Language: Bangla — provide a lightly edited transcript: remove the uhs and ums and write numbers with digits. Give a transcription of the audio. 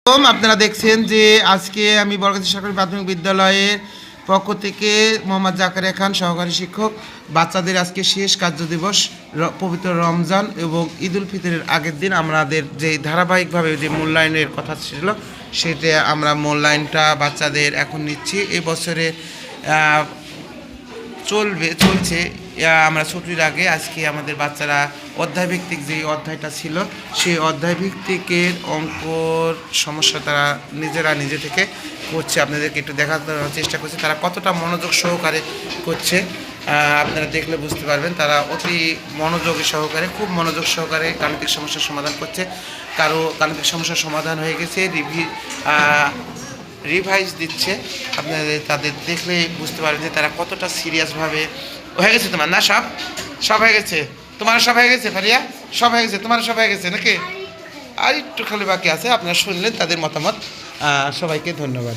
আপনারা দেখছেন যে আজকে আমি বরগাছি সরকারি প্রাথমিক বিদ্যালয়ের পক্ষ থেকে মোহাম্মদ জাকারিয়া খান সহকারী শিক্ষক বাচ্চাদের আজকে শেষ কার্য দিবস পবিত্র রমজান এবং ঈদুল ফিতরের আগের দিন আমাদের যে ধারাবাহিকভাবে যে মূল্যায়নের কথা ছিল সেটা আমরা মূল্যায়নটা বাচ্চাদের এখন নিচ্ছি এই বছরে চলছে। আমরা ছুটির আগে আজকে আমাদের বাচ্চারা অধ্যায়ভিত্তিক যে অধ্যায়টা ছিল সেই অধ্যায়ভিত্তিকের অঙ্কর সমস্যা তারা নিজে থেকে করছে। আপনাদেরকে একটু দেখানোর চেষ্টা করছে তারা কতটা মনোযোগ সহকারে করছে। আপনারা দেখলে বুঝতে পারবেন তারা অতি মনোযোগী সহকারে খুব মনোযোগ সহকারে গাণিতিক সমস্যার সমাধান করছে। কারো গাণিতিক সমস্যার সমাধান হয়ে গেছে, রিভাইজ দিচ্ছে। আপনাদের তাদের দেখলে বুঝতে পারবেন যে তারা কতটা সিরিয়াসভাবে হয়ে গেছে। তোমার না সব হয়ে গেছে, তোমার সব হয়ে গেছে, ফারিয়া সব হয়ে গেছে, তোমার সব হয়ে গেছে নাকি? আর একটু খালি বাকি আছে। আপনারা শুনলেন তাদের মতামত। সবাইকে ধন্যবাদ।